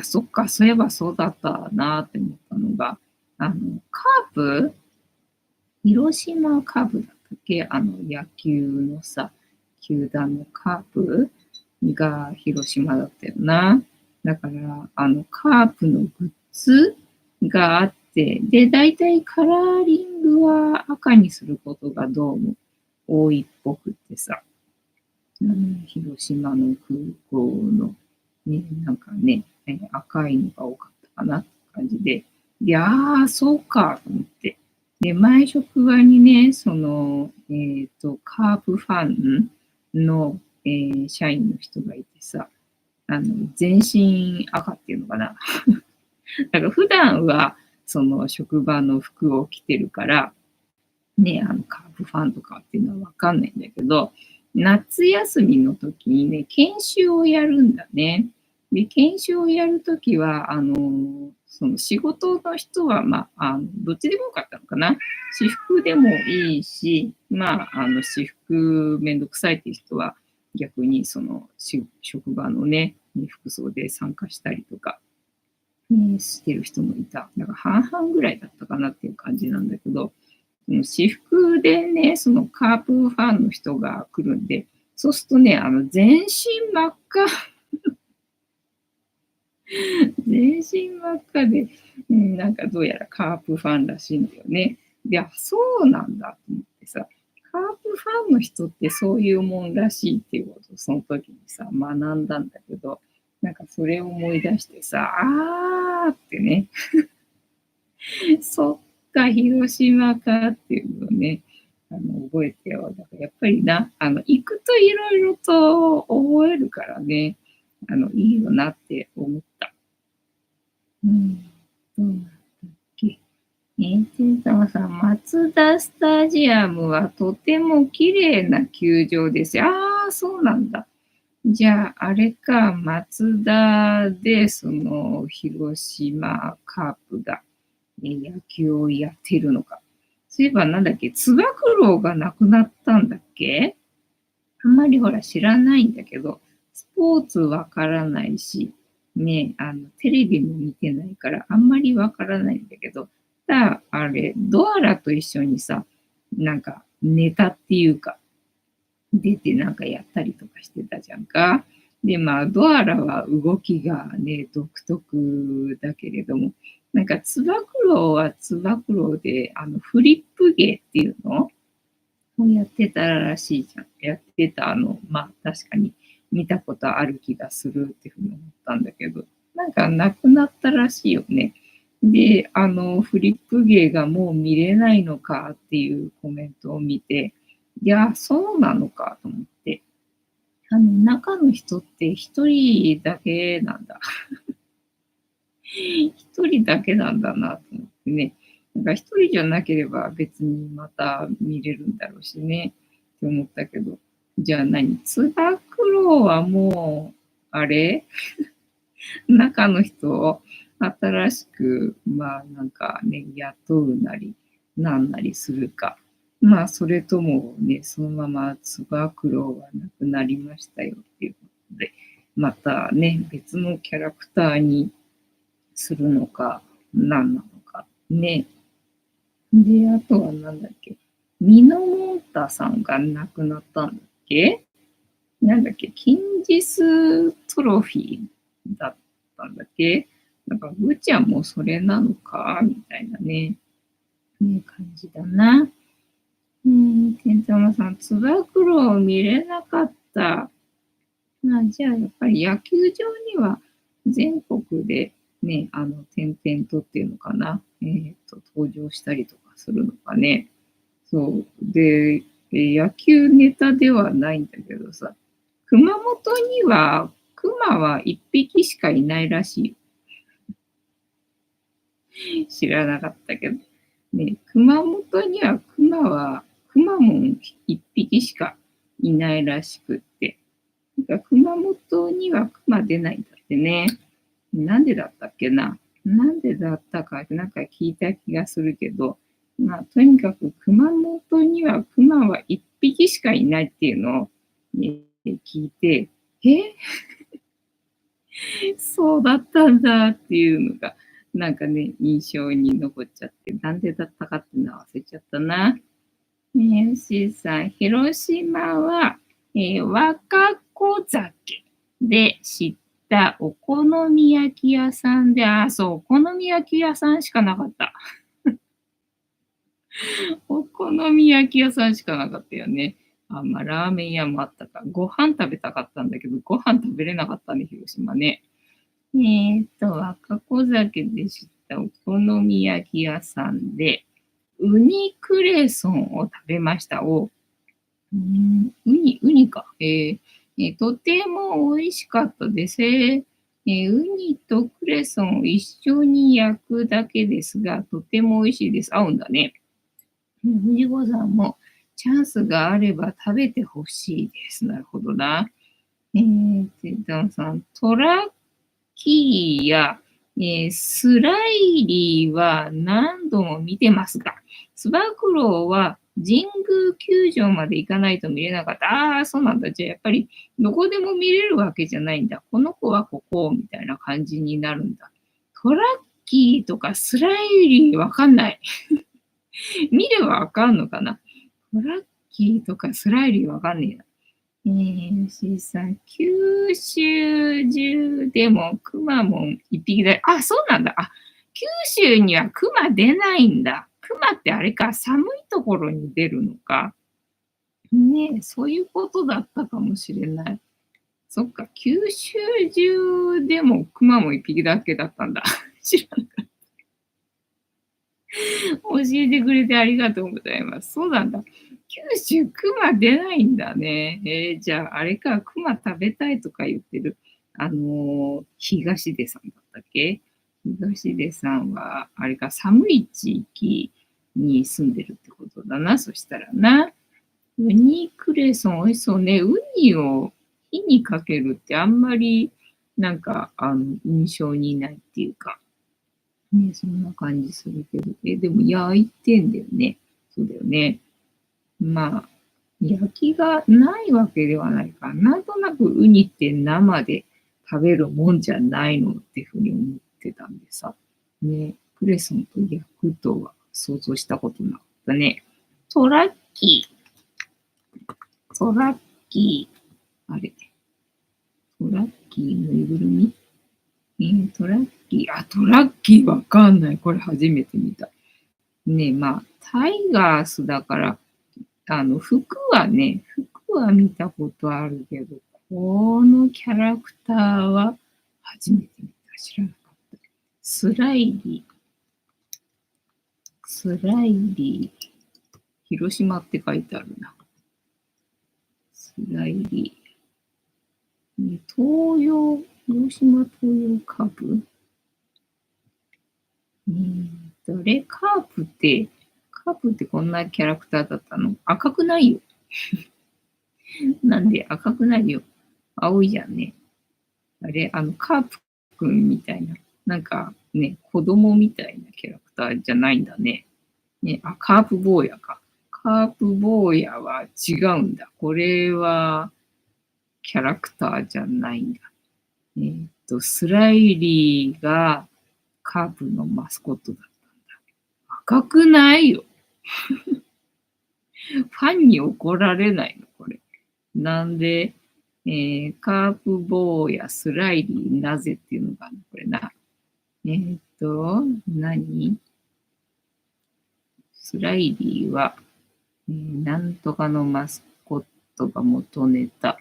そっか、そういえばそうだったなって思ったのが、カープ広島カープだったっけ野球のさ、球団のカープが広島だったよな。だから、カープのグッズがあって、で、大体カラーリングは赤にすることがどうも多いっぽくってさ、広島の空港のね、なんかね、赤いのが多かったかなって感じで、で、そうかと思って。で、前職場にね、その、カープファンの、社員の人がいてさ、全身赤っていうのかな。だから普段は、その職場の服を着てるから、ね、カープファンとかっていうのはわかんないんだけど、夏休みの時にね、研修をやるんだね。で、研修をやるときは、その仕事の人は、どっちでもよかったのかな。私服でもいいし、私服めんどくさいっていう人は、逆にその職場のね、服装で参加したりとか、してる人もいた。だから半々ぐらいだったかなっていう感じなんだけど、私服でね、そのカープファンの人が来るんで、そうするとね、全身真っ赤、全身真っ赤で、なんかどうやらカープファンらしいんだよね。で、そうなんだと思ってさ、カープファンの人ってそういうもんらしいっていうことをその時にさ、学んだんだけど、なんかそれを思い出してさ、あーってね、そっか、広島かっていうのをね、覚えてよ。だからやっぱりな、行くといろいろと覚えるからね、いいよなって思った。うん。どうなんだっけ。テンタマさん、マツダスタジアムはとても綺麗な球場ですよ。ああ、そうなんだ。じゃあ、あれか、マツダで、その、広島カープが、野球をやってるのか。そういえばなんだっけ、つば九郎が亡くなったんだっけ。あんまりほら知らないんだけど、スポーツわからないし、ね、テレビも見てないからあんまりわからないんだけど、あれ、ドアラと一緒にさ、なんかネタっていうか、出てなんかやったりとかしてたじゃんか。で、ドアラは動きがね、独特だけれども、なんか、つば九郎はつば九郎で、フリップ芸っていうのをやってたらしいじゃん。やってた確かに見たことある気がするっていうふうに思ったんだけど、なんか亡くなったらしいよね。で、フリップ芸がもう見れないのかっていうコメントを見て、いや、そうなのかと思って。中の人って一人だけなんだ。一人だけなんだなと思ってね。なんか一人じゃなければ別にまた見れるんだろうしねって思ったけど、じゃあ何つば九郎はもう、あれ中の人を新しく、なんかね、雇うなり、なんなりするか。それともね、そのままつば九郎はなくなりましたよっていうことで、またね、別のキャラクターにするのか、何なのか。ね。で、あとはなんだっけ。ミノモンタさんが亡くなったんだっけ。なんだっけ、キンジストロフィーだったんだっけ。なんか、ぐちゃんもそれなのかみたいなね、感じだな。てんたまさん、つば九郎見れなかった。じゃあ、やっぱり野球場には全国でね、点々とっていうのかな、登場したりとかするのかね。そう。で、野球ネタではないんだけどさ、熊本には熊は一匹しかいないらしい。知らなかったけど。ね、熊本には熊も一匹しかいないらしくって。なんか熊本には熊出ないんだってね。なんでだったっけな。なんでだったかなんか聞いた気がするけど、とにかく熊本には熊は一匹しかいないっていうのを、ね、聞いて、そうだったんだっていうのが、なんかね、印象に残っちゃって、なんでだったかっていうのは忘れちゃったな。ねえ、しーさん、広島は、若子酒で知ったお好み焼き屋さんで、そう、お好み焼き屋さんしかなかった。お好み焼き屋さんしかなかったよね。ラーメン屋もあったか。ご飯食べたかったんだけど、ご飯食べれなかったね、広島ね。若子酒で知ったお好み焼き屋さんで、ウニクレソンを食べました。ウニか。とても美味しかったです。ウニとクレソンを一緒に焼くだけですが、とても美味しいです。合うんだね。藤子さんもチャンスがあれば食べてほしいです。なるほどな。テダンさん、トラッキーや、スライリーは何度も見てますが、スバクロウは神宮球場まで行かないと見れなかった。ああ、そうなんだ。じゃあやっぱりどこでも見れるわけじゃないんだ。この子はここみたいな感じになるんだ。トラッキーとかスライリーわかんない。見ればわかんのかな。トラッキーとかスライリーわかんねえな。牛さん、九州中でもクマも一匹だ。あ、そうなんだ。あ、九州にはクマ出ないんだ。クマってあれか、寒いところに出るのか。ねえ、そういうことだったかもしれない。そっか、九州中でもクマも一匹だけだったんだ。知らなかった。教えてくれてありがとうございます。そうなんだ。九州クマ出ないんだね。じゃあ、あれか、クマ食べたいとか言ってる、東出さんだったっけ。東出さんは、あれか、寒い地域に住んでるってことだな。そしたらな。ウニクレソン美味しそうね。ウニを火にかけるってあんまり、なんか、印象にないっていうか、ね、そんな感じするけど。でも焼いてんだよね。そうだよね。まあ、焼きがないわけではないから、なんとなくウニって生で食べるもんじゃないのっていうふうに思ってたんでさ。ね、クレソンと焼くとは想像したことなかったね。トラッキー、トラッキー、あれ、トラッキーぬいぐるみトラッキー、あ、トラッキーわかんない。これ初めて見た。ね、まあ、タイガースだから、服はね、服は見たことあるけど、このキャラクターは初めて見た。知らなかった。スライリー、スライリー、広島って書いてあるな。スライリー。東洋、広島東洋カープカープってこんなキャラクターだったの？赤くないよ。なんで赤くないよ。青いじゃんね。あれ、カープくんみたいな、なんかね、子供みたいなキャラクターじゃないんだね。ね、あ、カープ坊やか。カープ坊やは違うんだ。これはキャラクターじゃないんだ。スライリーがカープのマスコットだったんだ。赤くないよ。ファンに怒られないの、これ。なんで、カープ坊やスライリーなぜっていうのが、これな。何スライリーは、なんとかのマスコットが元ネタ。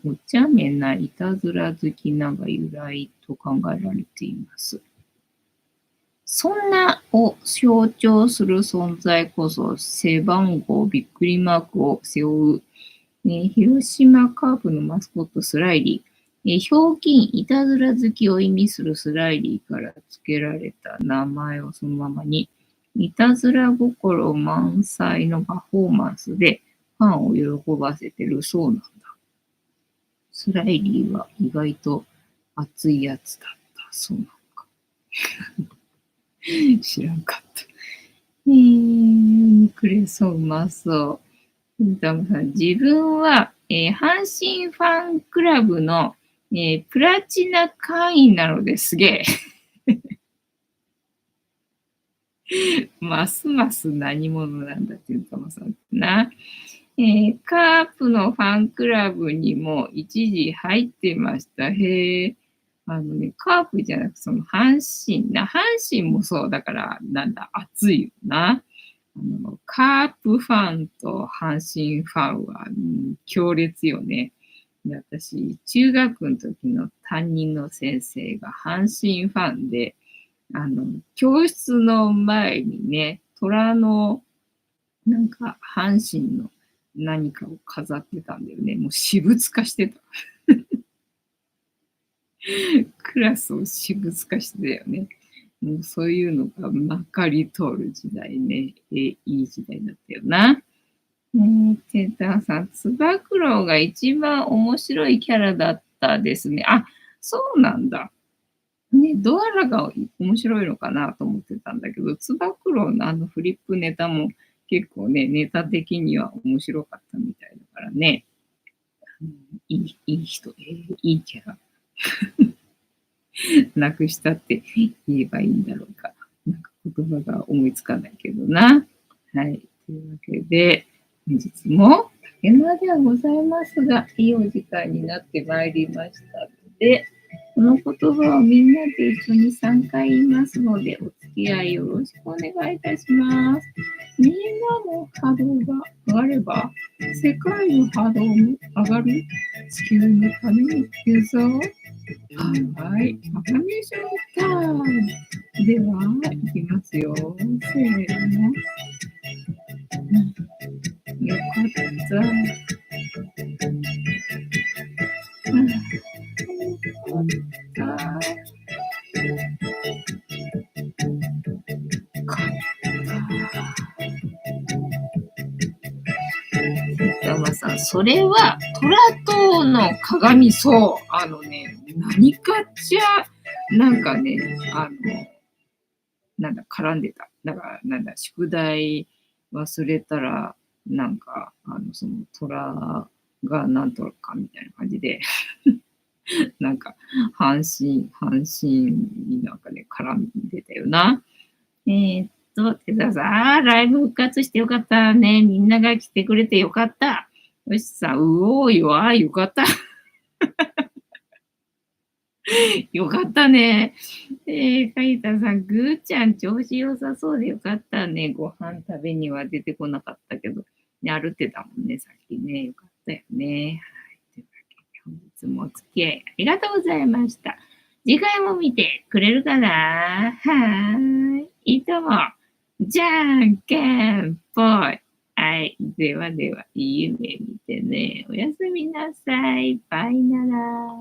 お茶目ないたずら好きなが由来と考えられています。そんなを象徴する存在こそ背番号びっくりマークを背負う、広島カープのマスコットスライリー、ひょうきんいたずら好きを意味するスライリーから付けられた名前をそのままに、いたずら心満載のパフォーマンスでファンを喜ばせてるそうなんだ。スライリーは意外と熱いやつだった。そうなのか。知らんかった。クレソンうまそう。ザムさん、自分は、阪神ファンクラブの、プラチナ会員なのですげえ。ますます何者なんだっていうかもさな。カープのファンクラブにも一時入ってました。へえ。カープじゃなくその阪神な。阪神もそうだから、なんだ、熱いよな。カープファンと阪神ファンは、強烈よね。で私、中学の時の担任の先生が阪神ファンで、教室の前にね、虎の、なんか、阪神の何かを飾ってたんだよね。もう私物化してた。クラスを私物化してたよね。もうそういうのがまかり通る時代ね。いい時代だったよな。テータさん、つば九郎が一番面白いキャラだったですね。あ、そうなんだ。ね、ドアラが面白いのかなと思ってたんだけど、つば九郎のあのフリップネタも結構ね、ネタ的には面白かったみたいだからね。いい人、いいキャラ。なくしたって言えばいいんだろうか。なんか言葉が思いつかないけどな。はい。というわけで、本日も竹縄ではございますが、いいお時間になってまいりましたので、この言葉をみんなで一緒に3回言いますので、お付き合いよろしくお願いいたします。みんなの波動が上がれば、世界の波動も上がる。地球のために行くぞ。はい。アファメーションタイム。では、いきますよ。せーの。よかった。山さん、それは虎党の鏡、そう。何かっちゃ、なんかね、なんだ、絡んでた。だから、なんだ、宿題忘れたら、なんか、その虎がなんとかみたいな感じで、なんか、半身になんかね、絡んでたよな。手沢さん、ライブ復活してよかったね。みんなが来てくれてよかった。よしさん、うおーよ、よかった。よかったね。カイタさん、ぐーちゃん、調子良さそうでよかったね。ご飯食べには出てこなかったけど、ね、歩ってたもんね、さっきね。よかったよね。はい。というわけで、本日もお付き合いありがとうございました。次回も見てくれるかな？はーい。いいとも。じゃんけんぽい。はい。ではでは、いい夢見てね。おやすみなさい。バイなら。